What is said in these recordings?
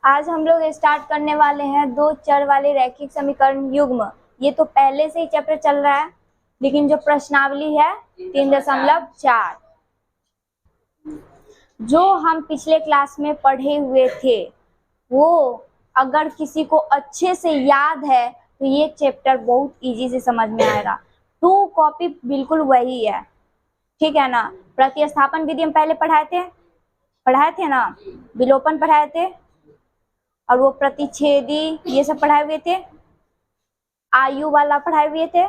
आज हम लोग स्टार्ट करने वाले हैं दो चर वाले रैखिक समीकरण युग्म। ये तो पहले से ही चैप्टर चल रहा है, लेकिन जो प्रश्नावली है 3.4 जो हम पिछले क्लास में पढ़े हुए थे, वो अगर किसी को अच्छे से याद है तो ये चैप्टर बहुत इजी से समझ में आएगा। 2 कॉपी बिल्कुल वही है, ठीक है ना। प्रतिस्थापन विधि हम पहले पढ़ाए थे ना, विलोपन पढ़ाए थे, और वो प्रतिच्छेदी ये सब पढ़ाए हुए थे, आयु वाला पढ़ाए हुए थे,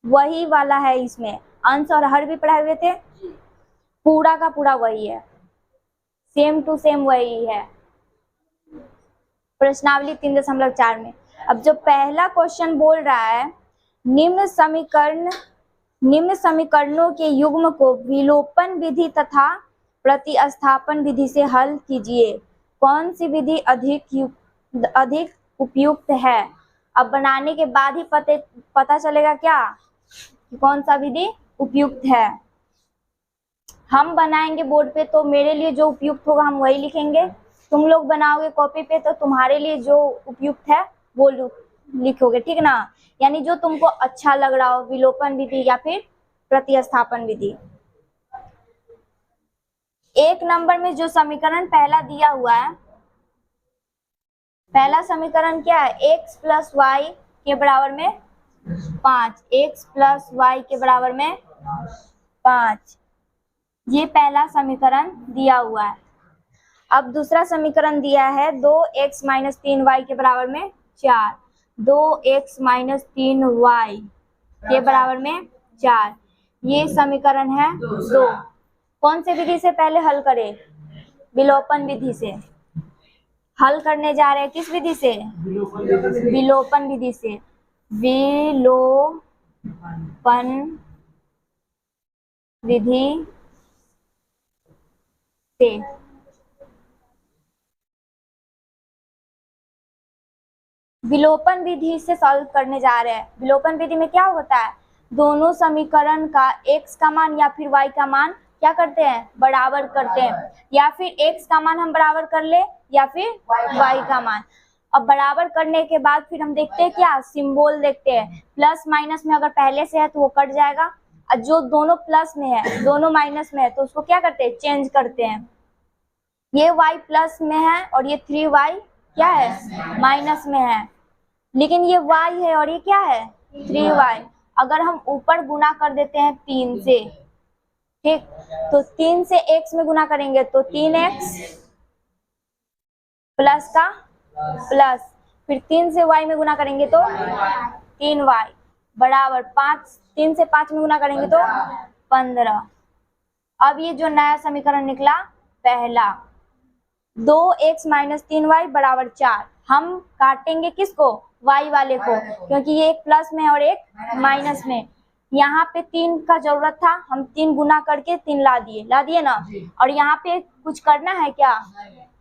वही वाला है इसमें। अंश और हर भी पढ़ाए हुए थे, पूरा का पूरा वही है, सेम टू सेम वही है प्रश्नावली 3.4 में। अब जो पहला क्वेश्चन बोल रहा है, निम्न समीकरणों के युग्म को विलोपन विधि तथा प्रतिस्थापन विधि से हल कीजिए। कौन सी विधि अधिक उपयुक्त है? अब बनाने के बाद ही पता चलेगा क्या कि कौन सा विधि उपयुक्त है। हम बनाएंगे बोर्ड पे तो मेरे लिए जो उपयुक्त होगा हम वही लिखेंगे, तुम लोग बनाओगे कॉपी पे तो तुम्हारे लिए जो उपयुक्त है वो लिखोगे, ठीक ना। यानी जो तुमको अच्छा लग रहा हो, विलोपन विधि या फिर प्रतिस्थापन विधि। 1 नंबर में जो समीकरण पहला दिया हुआ है, पहला समीकरण क्या है? x प्लस वाई के बराबर में 5, x प्लस वाई के बराबर में 5, ये पहला समीकरण दिया हुआ है। अब दूसरा समीकरण दिया है 2x माइनस 3y के बराबर में 4, 2x माइनस 3y के बराबर में 4, ये समीकरण है 2। कौन से विधि से पहले हल करें? विलोपन विधि से हल करने जा रहे हैं। किस विधि से? विलोपन विधि से। विलोपन विधि से विलोपन विधि से सॉल्व करने जा रहे हैं। विलोपन विधि में क्या होता है? दोनों समीकरण का x का मान या फिर y का मान क्या करते हैं? बराबर करते हैं, या फिर x का मान हम बराबर कर ले या फिर y का मान। अब बराबर करने के बाद फिर हम देखते हैं क्या, सिंबल देखते हैं। प्लस माइनस में अगर पहले से है तो वो कट जाएगा, और जो दोनों प्लस में है दोनों माइनस में है तो उसको क्या करते हैं? चेंज करते हैं। ये y प्लस में है और ये 3y क्या है? माइनस में है, लेकिन ये y है और ये क्या है? 3y। अगर हम ऊपर गुना कर देते हैं 3 से, ठीक, तो 3 से x में गुना करेंगे तो 3x प्लस का प्लस, फिर 3 से y में गुना करेंगे तो 3y बराबर 5, 3 से 5 में गुना करेंगे तो 15। अब ये जो नया समीकरण निकला पहला, 2x माइनस 3y बराबर 4, हम काटेंगे किसको? y वाले को, क्योंकि ये एक प्लस में और एक माइनस में। यहाँ पे 3 का जरूरत था, हम 3 गुना करके 3 ला दिए ना। और यहाँ पे कुछ करना है क्या?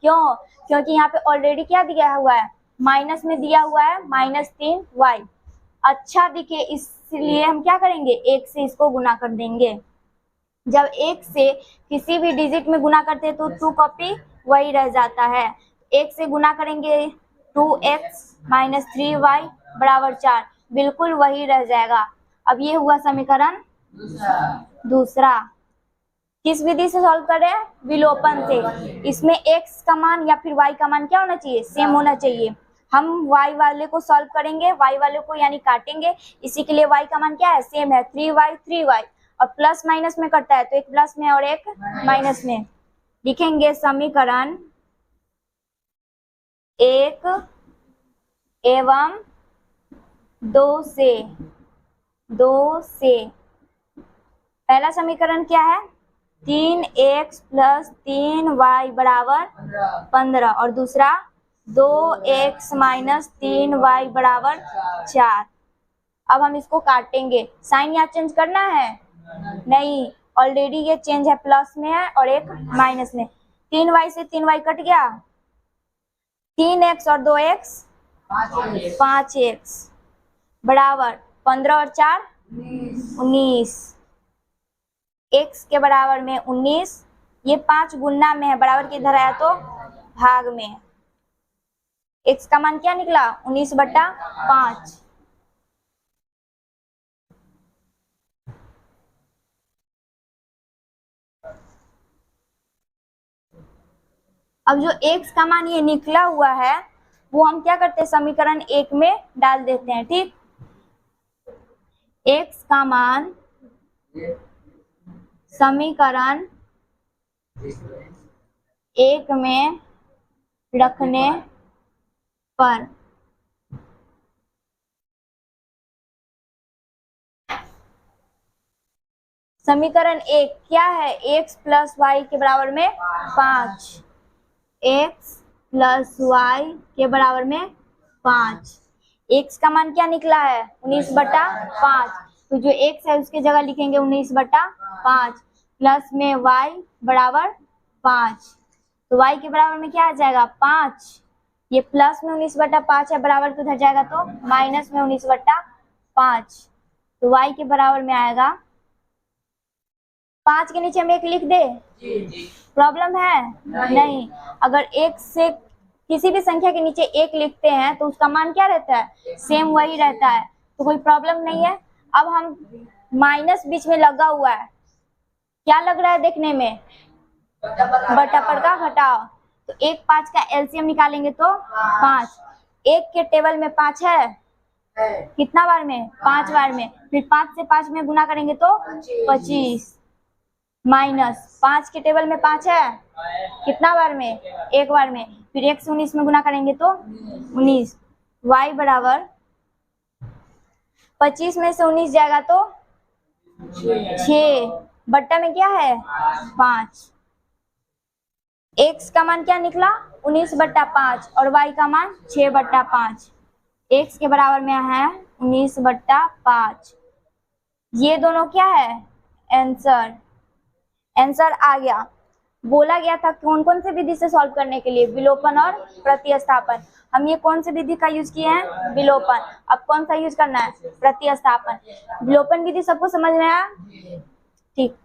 क्यों? क्योंकि यहाँ पे ऑलरेडी क्या दिया हुआ है? माइनस में दिया हुआ है -3y। अच्छा दिखे इसलिए हम क्या करेंगे? 1 से इसको गुना कर देंगे। जब 1 से किसी भी डिजिट में गुना करते हैं तो 2 कॉपी वही रह जाता है। 1 से गुना करेंगे 2x माइनस 3y बराबर 4, बिल्कुल वही रह जाएगा। अब ये हुआ समीकरण दूसरा। किस विधि से सॉल्व कर रहे हैं? विलोपन से। इसमें x का मान या फिर y का मान क्या होना चाहिए? सेम होना चाहिए। हम y वाले को सॉल्व करेंगे, y वाले को यानी काटेंगे, इसी के लिए y का मान क्या है? सेम है, 3y, और प्लस माइनस में करता है तो एक प्लस में और एक माइनस में। लिखेंगे समीकरण 1 एवं 2 से पहला समीकरण क्या है? 3x प्लस 3y बराबर 15, और दूसरा 2x माइनस 3y बराबर 4। अब हम इसको काटेंगे। साइन यहाँ चेंज करना है? नहीं, ऑलरेडी ये चेंज है, प्लस में है और एक माइनस में। 3y से 3y कट गया, 3x और 2x 5x बराबर 15 और 4 19, x के बराबर में 19। ये 5 गुना में है, बराबर के इधर आया तो भाग में, x का मान क्या निकला 19/5। अब जो x का मान ये निकला हुआ है वो हम क्या करते हैं समीकरण 1 में डाल देते हैं। ठीक, x का मान समीकरण 1 में रखने पर समीकरण 1 क्या है, x प्लस वाई के बराबर में 5, x प्लस वाई के बराबर में 5। x का मान क्या निकला है 19/5, तो जो x है उसकी जगह लिखेंगे 19/5 प्लस में y बराबर 5, तो y के बराबर में क्या आ जाएगा 5। ये प्लस में 19/5 है, बराबर तो उधर जाएगा तो माइनस में 19/5, तो y के बराबर में आएगा 5 के नीचे हम 1 लिख दे, प्रॉब्लम है नहीं। अगर एक से किसी भी संख्या के नीचे 1 लिखते हैं तो उसका मान क्या रहता है, सेम वही रहता है, तो कोई प्रॉब्लम नहीं है। अब हम माइनस बीच में लगा हुआ है, क्या लग रहा है देखने में, बटा पर का घटाओ, तो 1 5 का एलसीएम निकालेंगे तो 5, 1 के टेबल में 5 है, कितना बार में 5 बार में, फिर 5 से 5 में गुना करेंगे तो 25, माइनस 5 के टेबल में 5 है, कितना बार में 1 बार में, फिर 1 से 19 में गुना करेंगे तो 19, y बराबर 25 में से 19 जाएगा तो 6, बट्टा में क्या है 5। x का मान क्या निकला 19/5 और y का मान 6/5, x के बराबर में है 19/5। ये दोनों क्या है आंसर, आंसर आ गया। बोला गया था कौन कौन से विधि से सॉल्व करने के लिए, विलोपन और प्रतिस्थापन। हम ये कौन से विधि का यूज किए हैं, विलोपन। अब कौन सा यूज करना है, प्रतिस्थापन। विलोपन विधि सबको समझ में आया, ठीक।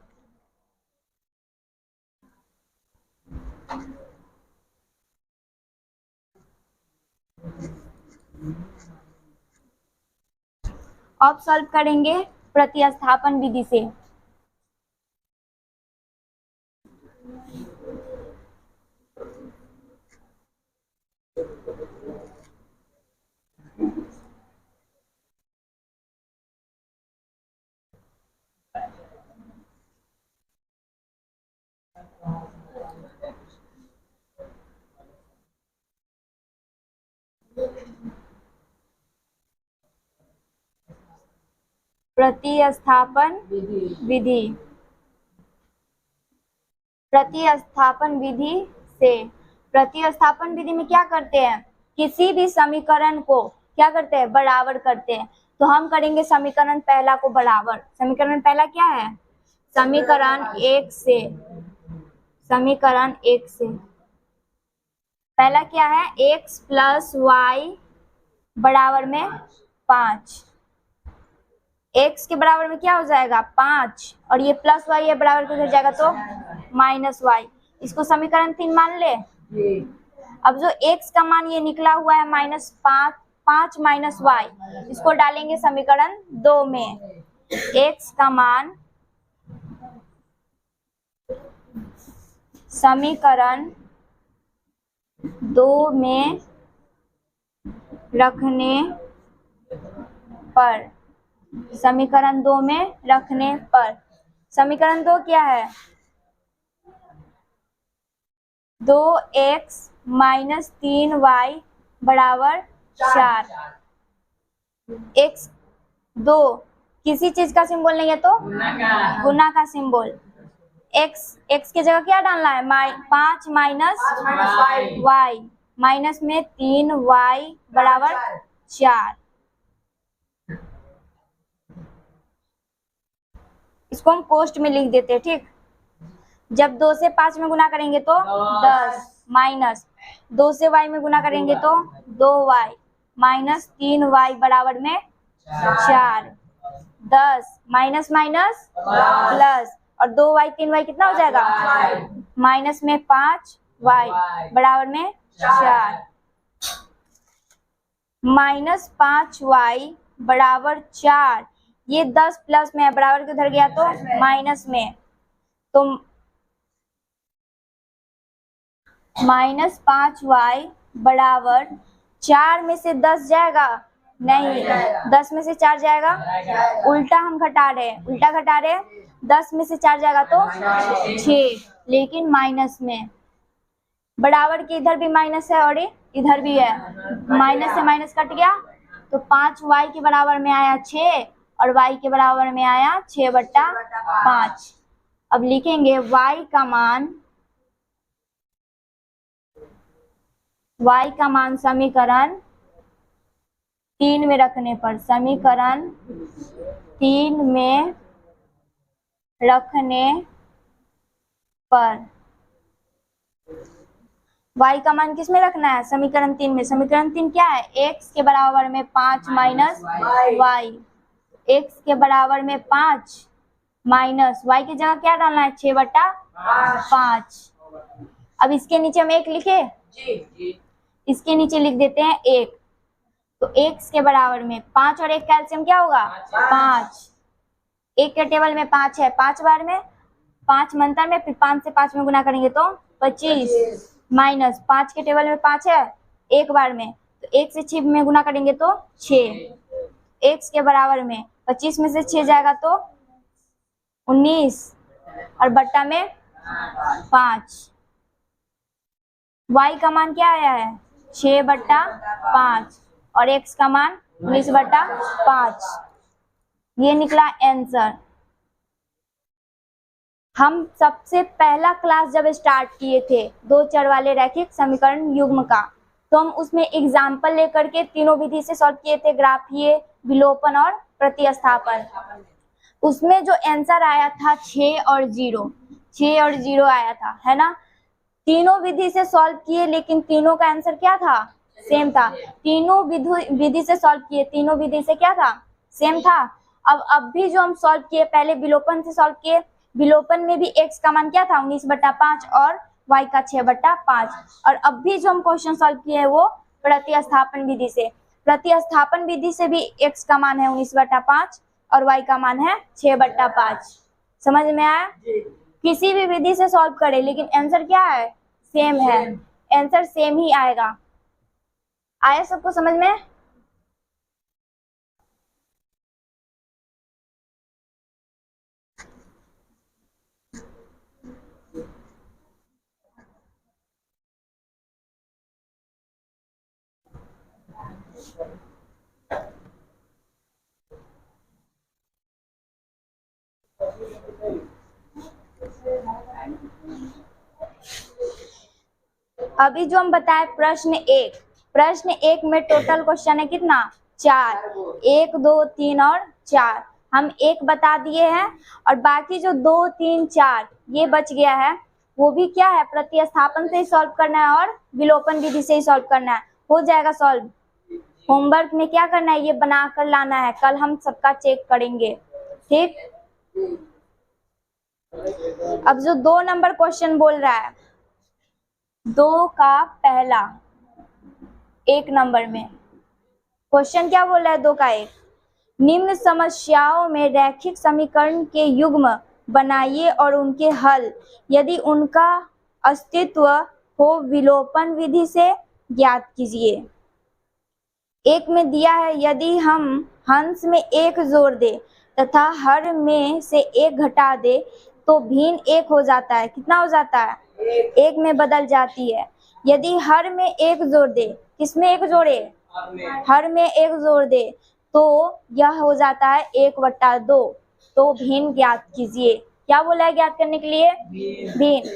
अब सॉल्व करेंगे प्रतिस्थापन विधि से। प्रतिस्थापन विधि, प्रतिस्थापन विधि से, प्रतिस्थापन विधि में क्या करते हैं, किसी भी समीकरण को क्या करते हैं, बराबर करते हैं। तो हम करेंगे समीकरण पहला को बराबर। समीकरण पहला क्या है, समीकरण 1 से, समीकरण 1 से पहला क्या है, x प्लस वाई बराबर में 5, x के बराबर में क्या हो जाएगा 5, और ये प्लस वाई है बराबर को हो जाएगा तो माइनस वाई, इसको समीकरण 3 मान ले। अब जो x का मान ये निकला हुआ है -5, 5 माइनस वाई, इसको डालेंगे समीकरण 2 में। x का मान समीकरण 2 में रखने पर, समीकरण 2 में रखने पर, समीकरण 2 क्या है, 2x माइनस 3y बराबर 4। x 2 किसी चीज का सिंबल नहीं है तो गुना का सिंबल, x की जगह क्या डालना है, 5 माइनस y, माइनस में 3y बराबर 4। इसको हम पोस्ट में लिख देते हैं, ठीक। जब 2 से 5 में गुना करेंगे तो 10, माइनस 2 से y में गुना करेंगे तो 2y, माइनस 3y बराबर में 4, 10 माइनस माइनस प्लस, और 2y 3y कितना हो जाएगा, माइनस में 5y बराबर में 4। -5y बराबर 4। ये 10 प्लस में है, बराबर के उधर गया तो माइनस में, तो -5y बराबर 4 में से 10 जाएगा, नहीं 10 में से 4 जाएगा, उल्टा हम घटा रहे हैं, उल्टा घटा रहे हैं, 10 में से 4 जाएगा तो 6, लेकिन माइनस में। बराबर के इधर भी माइनस है और इधर भी है, माइनस से माइनस कट गया, तो 5y के बराबर में आया 6 और y के बराबर में आया 6/5। अब लिखेंगे y का मान समीकरण 3 में रखने पर, समीकरण 3 में रखने पर y का मान किस में रखना है, समीकरण 3 में। समीकरण 3 क्या है, x के बराबर में 5 माइनस y, x के बराबर में 5 माइनस y की जगह क्या डालना है, 6/5। अब इसके नीचे हम 1 लिखे, इसके नीचे लिख देते हैं 1, तो x के बराबर में 5 और 1 का एलसीएम क्या होगा, 5। 1 के टेबल में 5 है, 5 बार में 5 मंतर में, फिर 5 से 5 में गुना करेंगे तो 25, माइनस 5 के टेबल में 5 है, 1 बार में, तो 1 से 6 में गुना करेंगे तो 6, x के बराबर में 25 में से 6 जाएगा तो 19 और बट्टा में 5। y का मान क्या आया है, 6/5 और x का मान 19/5। ये निकला आंसर। हम सबसे पहला क्लास जब स्टार्ट किए थे 2 चर वाले रैखिक समीकरण युग्म का, तो हम उसमें एग्जाम्पल लेकर के तीनों विधि से सॉल्व किए थे, ग्राफीय, विलोपन और प्रतिस्थापन। उसमें जो आंसर आया था 6 और 0 आया था, है ना। तीनों विधि से सॉल्व किए, लेकिन तीनों का आंसर क्या था, सेम था। तीनों विधि से सॉल्व किए, तीनों विधि से क्या था, सेम था। अब भी जो हम सॉल्व किए, पहले विलोपन से सॉल्व किए, विलोपन में भी x का मान क्या था, 19/5 और y का 6/5। और अब भी जो हम क्वेश्चन सॉल्व किए हैं वो प्रतिस्थापन विधि से, प्रतिस्थापन विधि से भी x का मान है 19/5 और y का मान है 6/5। समझ में आया। किसी भी विधि से सॉल्व करें, लेकिन आंसर क्या है, सेम है, आंसर सेम ही आएगा। आया सबको समझ में। अभी जो हम बताए प्रश्न 1 में टोटल क्वेश्चन है कितना, 4, 1, 2, 3 और 4। हम 1 बता दिए हैं और बाकी जो 2, 3, 4 ये बच गया है, वो भी क्या है, प्रतिस्थापन से ही सॉल्व करना है और विलोपन विधि से ही सॉल्व करना है। हो जाएगा सॉल्व। होमवर्क में क्या करना है, ये बना कर लाना है, कल हम सबका चेक करेंगे, ठीक। अब जो 2 नंबर क्वेश्चन बोल रहा है, 2 का पहला 1 नंबर में क्वेश्चन क्या बोल रहा है, 2 का 1, निम्न समस्याओं में रैखिक समीकरण के युग्म बनाइए और उनके हल, यदि उनका अस्तित्व हो विलोपन विधि से ज्ञात कीजिए। 1 में दिया है, यदि हम हंस में 1 जोड़ दे तथा हर में से 1 घटा दे तो भिन्न 1 हो जाता है। कितना हो जाता है, 1 में बदल जाती है। यदि हर में 1 जोड़ दे, किसमें 1 जोड़े, हर में 1 जोड़ दे तो यह हो जाता है 1/2। तो भिन्न ज्ञात कीजिए। क्या बोला है ज्ञात करने के लिए, भिन्न।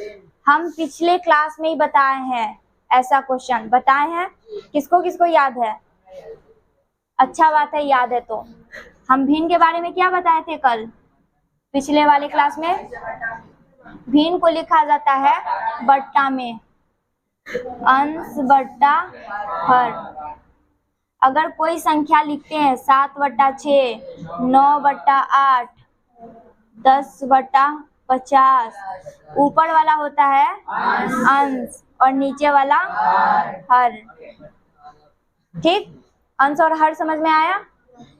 हम पिछले क्लास में ही बताए हैं, ऐसा क्वेश्चन बताए हैं, किसको किसको याद है, अच्छा बात है, याद है। तो हम भिन्न के बारे में क्या बताए थे कल पिछले वाले क्लास में, भिन्न को लिखा जाता है बट्टा में, अंश बट्टा हर। अगर कोई संख्या लिखते हैं 7/6, 9/8, 10/50, ऊपर वाला होता है अंश और नीचे वाला हर, ठीक। अंश और हर समझ में आया?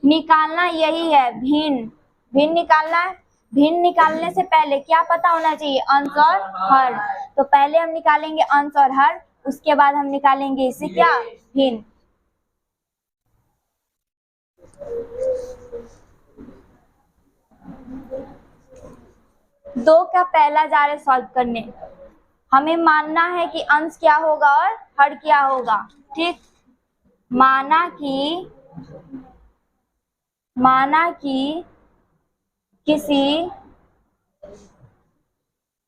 निकालना यही है, भिन्न। भिन्न निकालना है। भिन्न निकालने से पहले क्या पता होना चाहिए? अंश और हर। तो पहले हम निकालेंगे अंश और हर, उसके बाद हम निकालेंगे इसे क्या? भिन्न। दो का पहला जा रहे सॉल्व करने। हमें मानना है कि अंश क्या होगा और हर क्या होगा। ठीक, माना कि किसी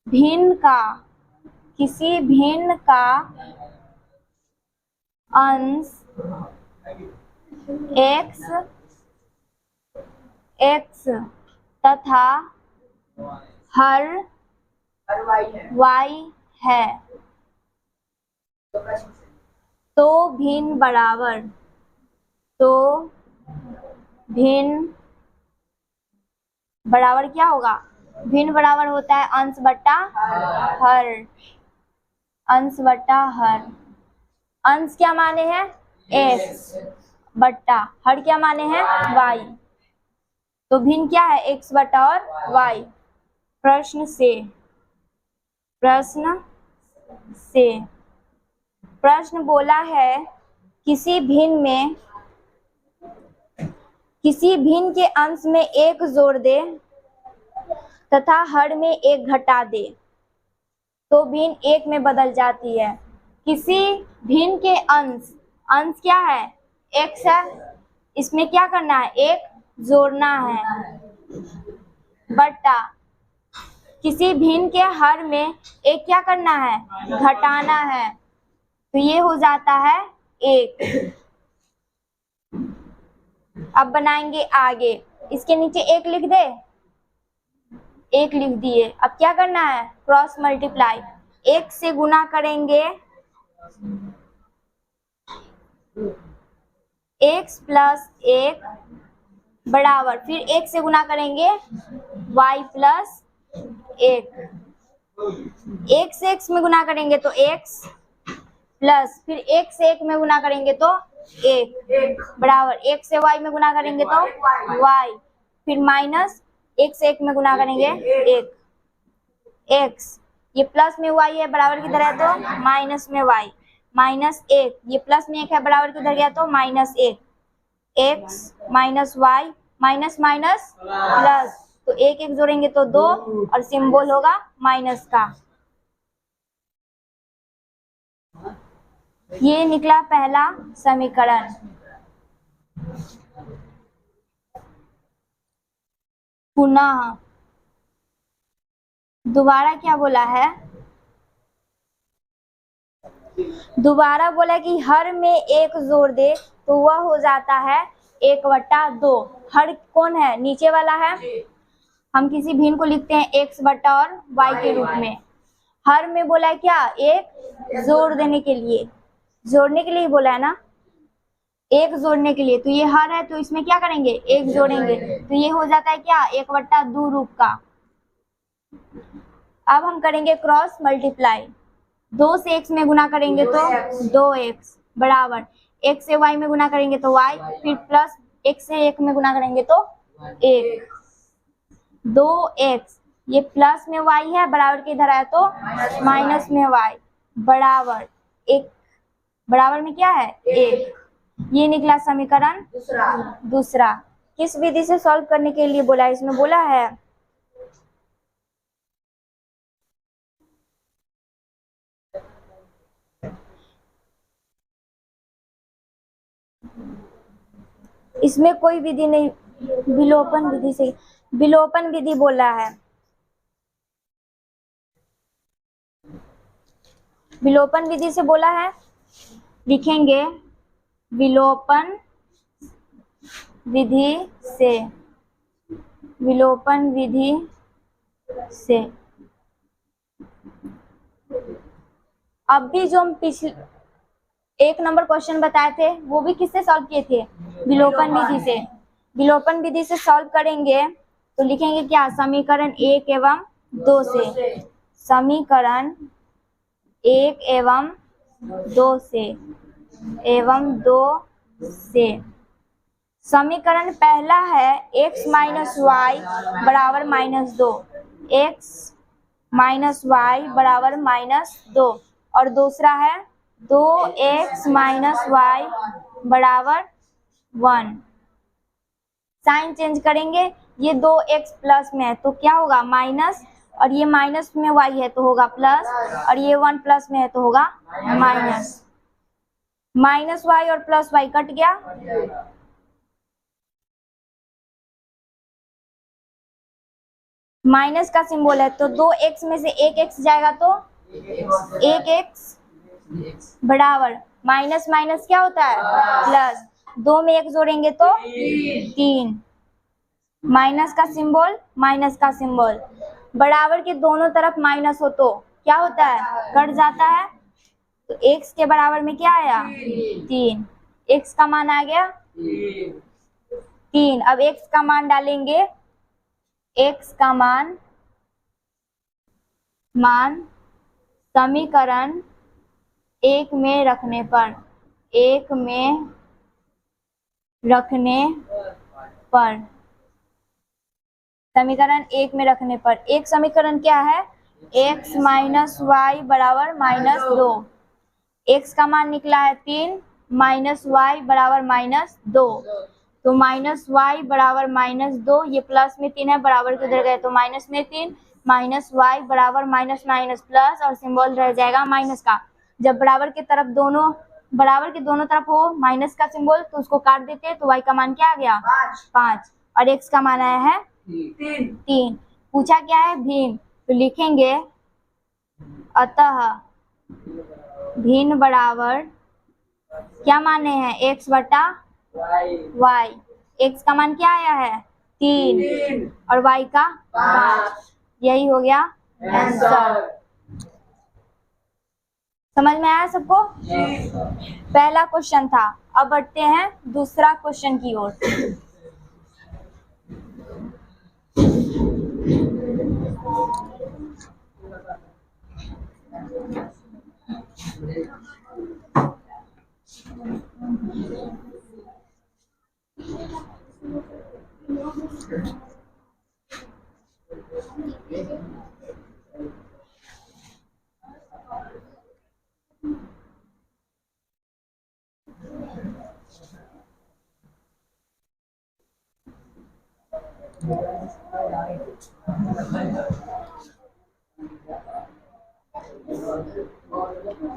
भिन्न का अंश x तथा हर y है तो भिन्न बराबर क्या होगा? भिन्न बराबर होता है अंश बट्टा हर। अंश बट्टा हर। अंश क्या माने हैं? x बट्टा हर क्या माने हैं? y। तो भिन्न क्या है? x बट्टा और y। प्रश्न बोला है किसी भिन्न के अंश में एक जोड़ दे तथा हर में एक घटा दे तो भिन्न एक में बदल जाती है। किसी भिन्न के अंश क्या है? x है, इसमें क्या करना है? एक जोड़ना है, बट्टा किसी भिन्न के हर में एक क्या करना है? घटाना है, तो ये हो जाता है एक। अब बनाएंगे आगे। इसके नीचे एक लिख दे, एक लिख दिए। अब क्या करना है? Cross multiply. एक से गुना करेंगे x प्लस एक बराबर, फिर एक से गुना करेंगे y प्लस एक। एक से x में गुना करेंगे तो x प्लस फिर एक से एक में गुना करेंगे तो एक बराबर, एक से y में गुना करेंगे तो y, फिर माइनस एक से एक में गुना करेंगे एक। x ये प्लस में y है, बराबर किधर है? तो माइनस में y। माइनस एक ये प्लस में एक है, बराबर किधर गया? तो माइनस एक। x minus y minus minus plus, तो एक एक जोड़ेंगे तो दो और सिंबल होगा माइनस का। ये निकला पहला समीकरण। पुनः दोबारा क्या बोला है? दोबारा बोला कि हर में एक जोड़ दे तो वह हो जाता है 1/2। हर कौन है? नीचे वाला है। हम किसी भिन्न को लिखते हैं x बट्टा और y के रूप में। हर में बोला है क्या? एक जोड़ देने के लिए, जोड़ने के लिए बोला है ना, एक जोड़ने के लिए। तो ये हर है तो इसमें क्या करेंगे? एक जोड़ेंगे, तो ये हो जाता है क्या? 1/2 रूप का। अब हम करेंगे क्रॉस मल्टीप्लाई। 2 से x में गुना करेंगे तो 2x बराबर, x से y में गुना करेंगे तो y, फिर प्लस x से 1 में गुना करेंगे तो 1। 2x ये प्लस में y है, बराबर के इधर आया तो माइनस में y बराबर एक। बराबर में क्या है? एक। ये निकला समीकरण दूसरा। किस विधि से सॉल्व करने के लिए बोला है? इसमें बोला है इसमें कोई विधि नहीं, विलोपन विधि से, विलोपन विधि बोला है। विलोपन विधि से बोला है, लिखेंगे विलोपन विधि से। विलोपन विधि से अब भी जो हम पिछले 1 नंबर क्वेश्चन बताए थे वो भी किससे सॉल्व किए थे? विलोपन विधि से। विलोपन विधि से सॉल्व करेंगे तो लिखेंगे क्या? समीकरण 1 एवं 2 से। समीकरण 1 एवं 2 से एवं 2 से। समीकरण पहला है x माइनस वाई बराबर -2, x माइनस वाई बराबर -2, और दूसरा है 2x माइनस वाई बराबर 1। साइन चेंज करेंगे, ये 2x प्लस में है तो क्या होगा माइनस, और ये माइनस में y है तो होगा प्लस, और ये 1 प्लस में है तो होगा माइनस। माइनस वाई और प्लस वाई कट गया, माइनस का सिंबल है तो 2x में से 1x जाएगा तो 1x बराबर माइनस माइनस क्या होता है प्लस, 2 में 1 जोड़ेंगे तो 3, माइनस का सिंबल माइनस का सिंबल, बराबर के दोनों तरफ माइनस हो तो क्या होता है कट जाता है, तो x के बराबर में क्या आया 3, x का मान आ गया 3। अब x का मान डालेंगे, x का मान समीकरण 1 में रखने पर, 1 में रखने पर, समीकरण 1 में रखने पर, एक समीकरण क्या है x माइनस वाई बराबर -2, x का मान निकला है 3 माइनस वाई बराबर -2, तो माइनस वाई बराबर -2, ये प्लस में 3 है बराबर के उधर गए तो माइनस में 3, माइनस वाई बराबर माइनस माइनस प्लस, और सिंबल रह जाएगा माइनस का। जब बराबर के दोनों तरफ हो माइनस का सिंबल तो उसको काट देते हैं, तो y का मान क्या आ गया 5, और x का मान आया है 3। पूछा क्या है भिन्न, तो लिखेंगे अतः भिन्न बराबर क्या माने हैं x बटा y, x का मान क्या आया है 3 और y का 5, यही हो गया आंसर। समझ में आया सबको? पहला क्वेश्चन था। अब बढ़ते हैं दूसरा क्वेश्चन की ओर।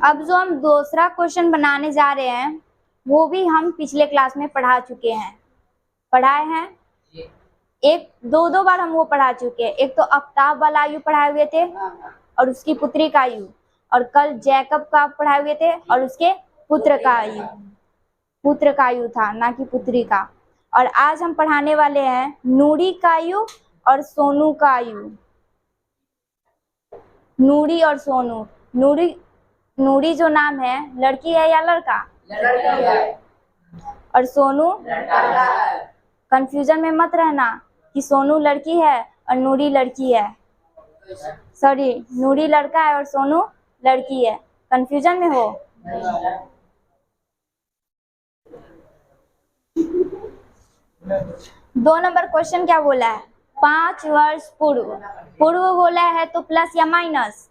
अब जो हम दूसरा क्वेश्चन बनाने जा रहे हैं वो भी हम पिछले क्लास में पढ़ाए हैं, एक दो बार हम वो पढ़ा चुके हैं। एक तो आफ्ताब वाला आयु पढ़ाए हुए थे और उसकी पुत्री का आयु, और कल जैकब का पढ़ाए हुए थे और उसके पुत्र का आयु था, ना कि पुत्री का। और आज हम पढ़ाने वाले हैं नूरी का आयु और सोनू का आयु। नूरी और सोनू, नूरी जो नाम है लड़की है या लड़का? लड़की है। और सोनू लड़का है। कंफ्यूजन में मत रहना कि सोनू लड़की है और नूरी लड़की है, सॉरी नूरी लड़का है और सोनू लड़की है, कंफ्यूजन में हो। 2 नंबर क्वेश्चन क्या बोला है 5 वर्ष पूर्व बोला है तो प्लस या माइनस,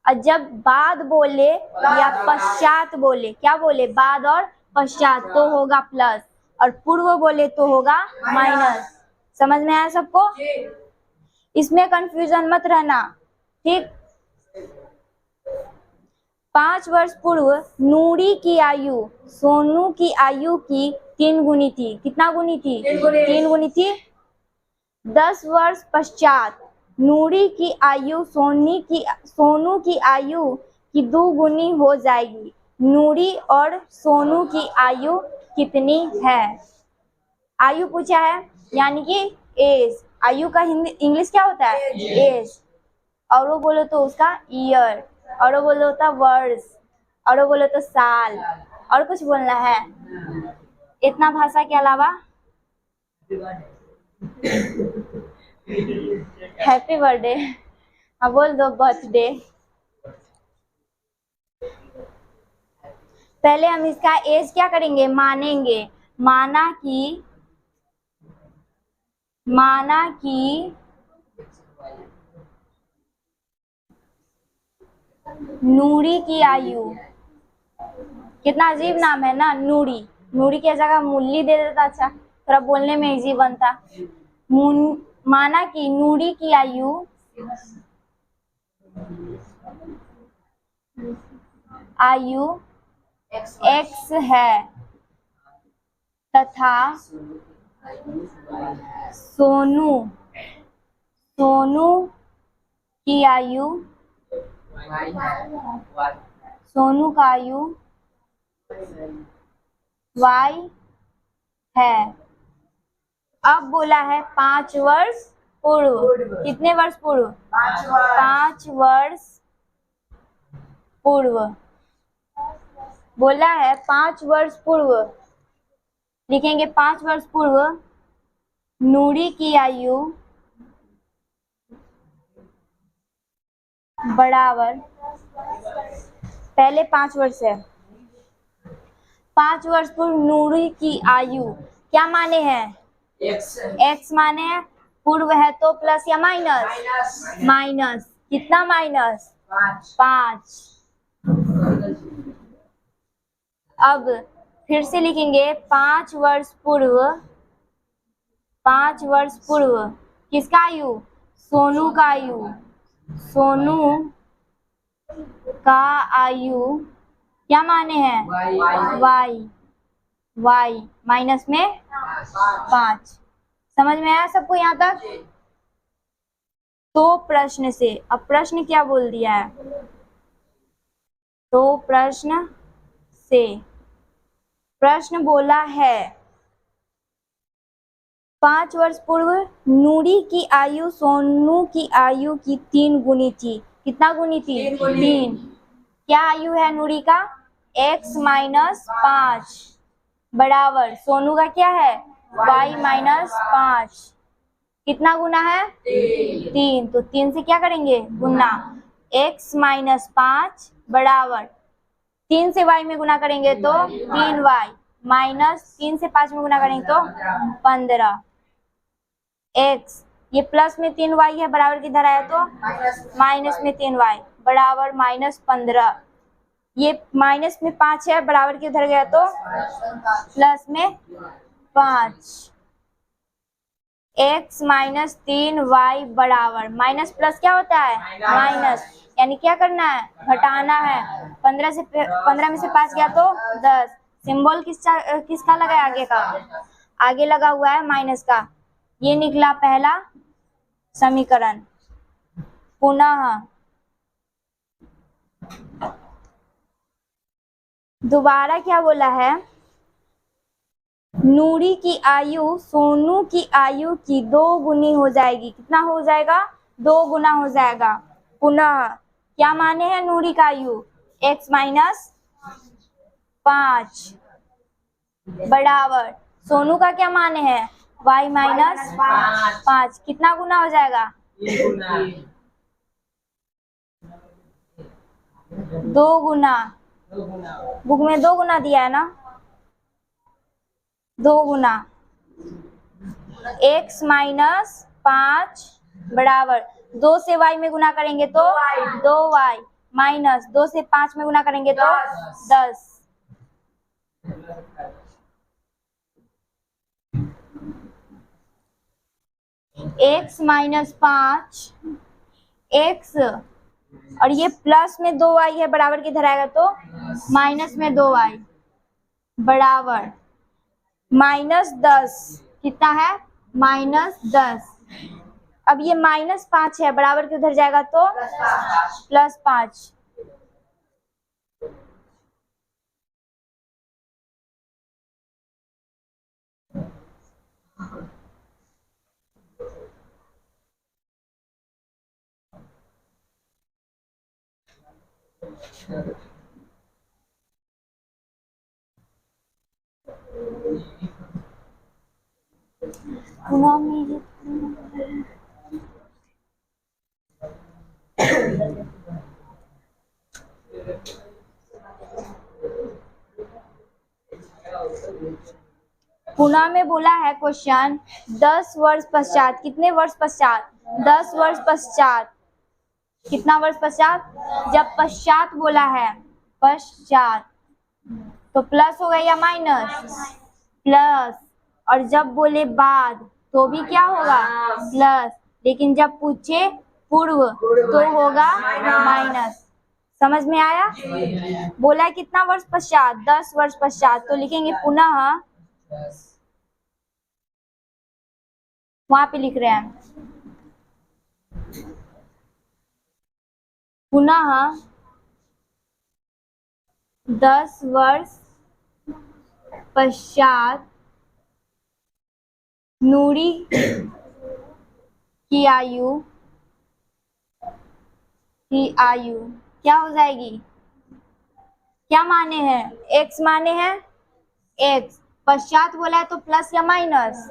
और जब बाद बोले या पश्चात बोले, क्या बोले बाद और पश्चात, तो होगा प्लस, और पूर्व बोले तो होगा माइनस। समझ में आया सबको? इसमें कंफ्यूजन मत रहना, ठीक। 5 वर्ष पूर्व नूरी की आयु सोनू की आयु की 3 गुनी थी। कितना गुनी थी? 3 गुनी थी। 10 वर्ष पश्चात नूरी की आयु सोनू की आयु की 2 गुनी हो जाएगी। नूरी और सोनू की आयु कितनी है? आयु पूछा है, यानी कि एज। आयु का हिंदी इंग्लिश क्या होता है? एज। और वो बोलो तो उसका ईयर, और वो बोलो तो वर्ष, और वो बोलो तो साल, और कुछ बोलना है इतना भाषा के अलावा? हैप्पी बर्थडे, हाँ बोल दो बर्थडे। पहले हम इसका एज क्या करेंगे, मानेंगे। माना कि नूरी की आयु, कितना अजीब नाम है ना, नूरी। नूरी की जगह मुल्ली दे देता, अच्छा थोड़ा बोलने में इजी बनता। माना कि नूरी की आयु एक्स है तथा सोनू की आयु, सोनू का आयु y है। अब बोला है 5 वर्ष पूर्व। कितने वर्ष पूर्व, 5 वर्ष पूर्व। बोला है 5 वर्ष पूर्व, लिखेंगे 5 वर्ष पूर्व नूरी की आयु बराबर, पहले 5 वर्ष है, 5 वर्ष पूर्व नूरी की आयु क्या माने हैं, x माने हैं, पूर्व है तो प्लस या माइनस, माइनस कितना, माइनस 5। अब फिर से लिखेंगे 5 वर्ष पूर्व, 5 वर्ष पूर्व किसका आयु, सोनू का आयु, सोनू का आयु क्या माने हैं, y माइनस में 5। समझ में आया सबको यहाँ तक। तो प्रश्न से, अब प्रश्न क्या बोल दिया है, तो प्रश्न से, प्रश्न बोला है 5 वर्ष पूर्व नूरी की आयु सोनू की आयु की 3 गुनी थी। कितना गुनी थी, 3। क्या आयु है नूरी का, x माइनस 5 बराबर सोनू का क्या है, y माइनस 5। कितना गुना है, 3। तो 3 से क्या करेंगे, गुना। x माइनस 5 बराबर 3 से y में गुना करेंगे तो 3y माइनस 3 से 5 में गुना करेंगे तो 15। x ये प्लस में 3y है, बराबर किधर आया तो माइनस में 3y बराबर माइनस 15। ये माइनस में 5 है, बराबर किधर गया तो प्लस में 5। x माइनस 3y बराबर, माइनस प्लस क्या होता है, माइनस, यानी क्या करना है, घटाना है। 15 में से 5 गया तो 10। सिंबल किसका लगा है, आगे का, आगे लगा हुआ है माइनस का। ये निकला पहला समीकरण। पुनः दोबारा क्या बोला है, नूरी की आयु सोनू की आयु की 2 गुनी हो जाएगी। कितना हो जाएगा, 2 गुना हो जाएगा। पुनः क्या माने हैं नूरी का आयु, x माइनस 5 बराबर सोनू का क्या माने हैं, y माइनस 5। कितना गुना हो जाएगा, 2 गुना। बुक में 2 गुना दिया है ना, 2 गुना x माइनस 5 बराबर 2 से y में गुना करेंगे तो 2y माइनस 2 से 5 में गुना करेंगे तो 10। x माइनस 5 x और ये प्लस में 2y है, बराबर किधर आएगा तो माइनस में 2y बराबर माइनस 10। कितना है, माइनस 10। अब ये माइनस 5 है, बराबर किधर जाएगा तो प्लस 5। पुनः में पुनः में बोला है क्वेश्चन 10 वर्ष पश्चात, कितने वर्ष पश्चात? 10 वर्ष पश्चात। कितना वर्ष पश्चात? जब पश्चात बोला है, पश्चात, तो प्लस होगा या माइनस? प्लस। और जब बोले बाद तो भी क्या होगा? प्लस। लेकिन जब पूछे पूर्व तो होगा माइनस। समझ में आया? बोला है कितना वर्ष पश्चात? 10 वर्ष पश्चात। तो लिखेंगे पुनः, वहां पे लिख रहे हैं पुनः 10 वर्ष पश्चात नूरी की आयु क्या हो जाएगी? क्या माने हैं? x माने हैं x। पश्चात बोला है तो प्लस या माइनस?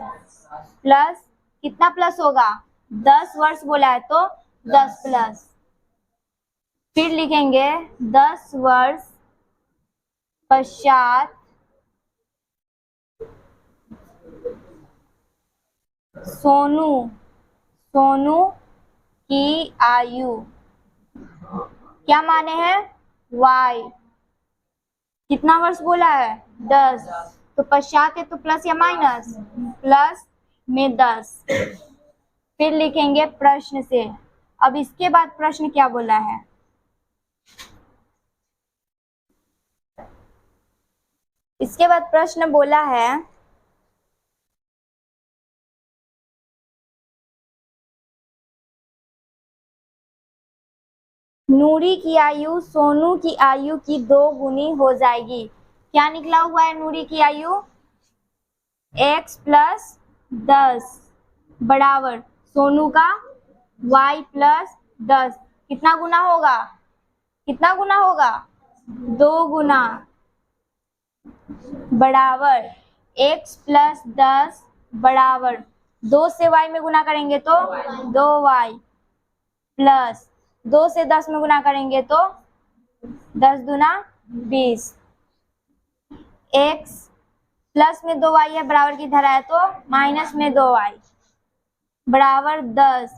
प्लस। कितना प्लस होगा? 10 वर्ष बोला है तो 10 प्लस। फिर लिखेंगे 10 वर्ष पश्चात सोनू की आयु, क्या माने हैं? y। कितना वर्ष बोला है? 10। तो पश्चात है तो प्लस या माइनस? प्लस में 10। फिर लिखेंगे प्रश्न से। अब इसके बाद प्रश्न क्या बोला है? इसके बाद प्रश्न बोला है नूरी की आयु सोनू की आयु की 2 गुनी हो जाएगी। क्या निकला हुआ है नूरी की आयु? x प्लस 10 बराबर सोनू का y प्लस 10। कितना गुना होगा? कितना गुना होगा? 2 गुना बराबर x प्लस 10 बराबर 2 से y में गुना करेंगे तो 2y प्लस 2 से 10 में गुना करेंगे तो 10 दूना 20। x प्लस में 2y है, बराबर की धरा है तो माइनस में 2y बराबर 10।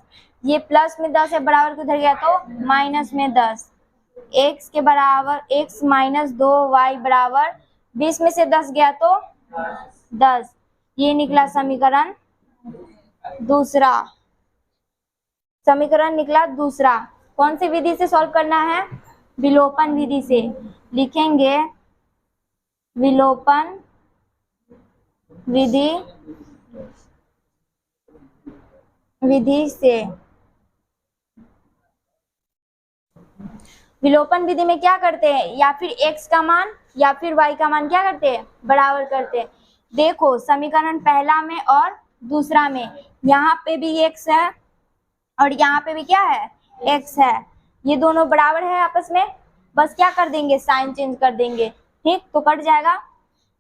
ये प्लस में 10 है, बराबर की उधर गया तो माइनस में 10। x के बराबर x माइनस 2y बराबर 20 में से 10 गया तो 10। ये निकला समीकरण दूसरा। समीकरण निकला दूसरा। कौन सी विधि से सॉल्व करना है? विलोपन विधि से। लिखेंगे विलोपन विधि से। विलोपन विधि में क्या करते हैं? या फिर x का मान या फिर y का मान क्या करते हैं? बराबर करते हैं। देखो समीकरण पहला में और दूसरा में, यहाँ पे भी x है और यहाँ पे भी क्या है? x है। ये दोनों बराबर है आपस में, बस क्या कर देंगे? साइन चेंज कर देंगे। ठीक, तो कट जाएगा।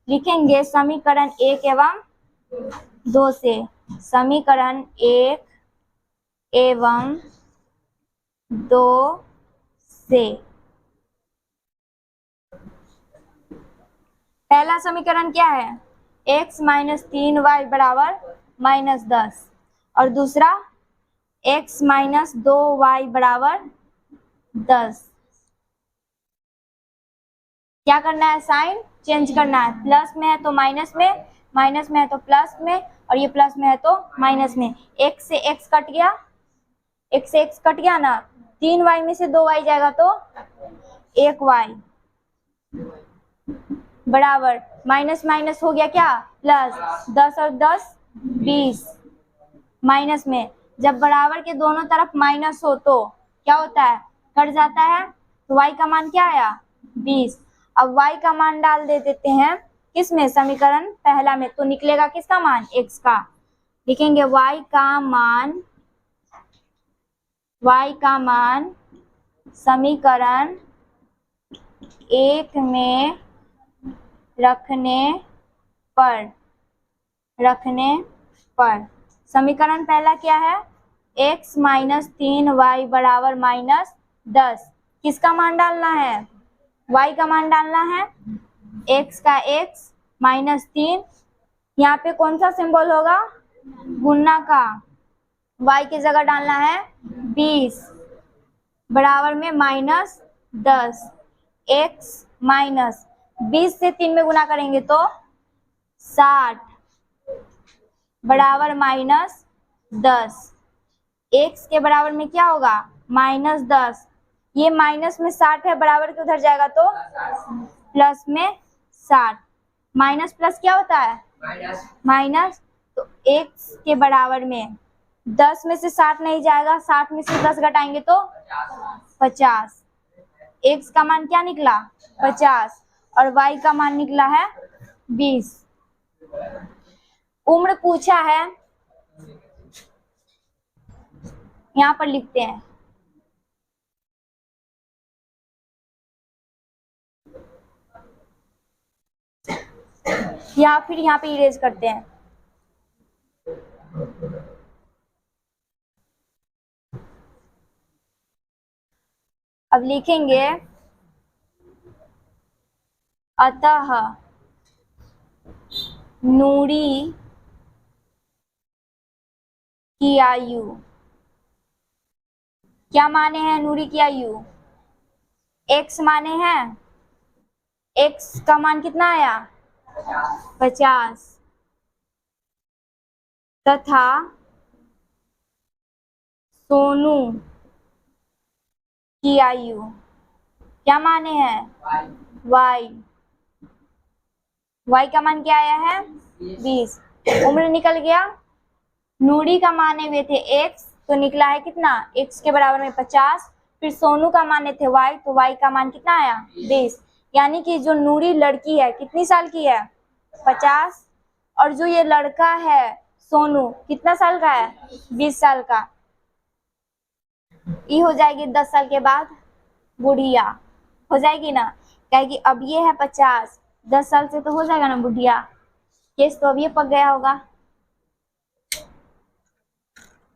लिखेंगे समीकरण 1 एवं 2 से। समीकरण 1 एवं 2 से। पहला समीकरण क्या है? x माइनस 3y बराबर माइनस 10 और दूसरा x माइनस 2y बराबर 10। क्या करना है? साइन चेंज करना है। प्लस में है तो माइनस में, माइनस में है तो प्लस में, और ये प्लस में है तो माइनस में। x से x कट गया, x से x कट गया ना। 3y में से 2y जाएगा तो 1y बराबर माइनस माइनस हो गया क्या? प्लस। 10 और 10 20 माइनस में। जब बराबर के दोनों तरफ माइनस हो तो क्या होता है? कट जाता है। तो y का मान क्या आया? 20। अब y का मान डाल देते हैं किस में? समीकरण पहला में। तो निकलेगा किसका मान? x का। लिखेंगे y का मान समीकरण 1 में रखने पर समीकरण पहला क्या है? x माइनस 3y बराबर माइनस 10। किसका मान डालना है? y का मान डालना है। x का x माइनस 3, यहाँ पे कौन सा सिंबल होगा, गुणा का। y की जगह डालना है 20 बराबर में -10। x माइनस 20 से 3 में गुना करेंगे तो 60 बराबर -10। x के बराबर में क्या होगा, -10। ये माइनस में 60 है, बराबर के उधर जाएगा तो प्लस में 60। माइनस प्लस क्या होता है, माइनस। तो x के बराबर में 10 में से 60 नहीं जाएगा, 60 में से 10 घटाएंगे तो 50। x का मान क्या निकला, 50 और y का मान निकला है 20। उम्र पूछा है, यहाँ पर लिखते हैं। या फिर यहाँ पे इरेज करते हैं। अब लिखेंगे अतः नूरी की आयु, क्या माने हैं नूरी की आयु, x माने हैं। x का मान कितना आया, 50 तथा सोनू की आयु क्या माने हैं, y का मान क्या आया है 20। उम्र निकल गया। नूरी का माने हुए थे x, तो निकला है कितना, x के बराबर में 50। फिर सोनू का माने थे y, तो y का मान कितना आया 20। यानी कि जो नूरी लड़की है कितनी साल की है, 50। और जो ये लड़का है सोनू कितना साल का है, 20 साल का। ये हो जाएगी 10 साल के बाद बुढ़िया, हो जाएगी ना, कहेगी अब ये है 50, 10 साल से तो हो जाएगा ना बुढ़िया। केस तो अब ये पक गया होगा।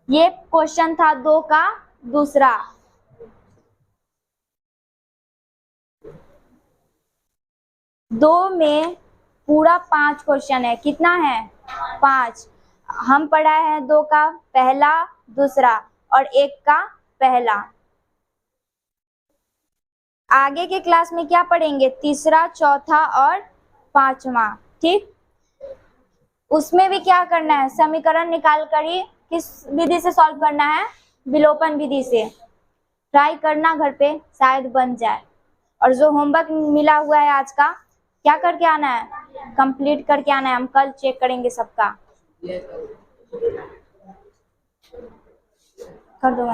ये क्वेश्चन था 2 का दूसरा। दो में पूरा 5 क्वेश्चन है, कितना है 5। हम पढ़ाए हैं 2 का पहला दूसरा और 1 का पहला। आगे के क्लास में क्या पढ़ेंगे, तीसरा चौथा और 5वां, ठीक। उसमें भी क्या करना है, समीकरण निकाल कर ही किस विधि से सॉल्व करना है, विलोपन विधि से। ट्राई करना घर पे, शायद बन जाए। और जो होमवर्क मिला हुआ है आज का, क्या करके आना है, कंप्लीट करके आना है। हम कल चेक करेंगे सबका। कर दो।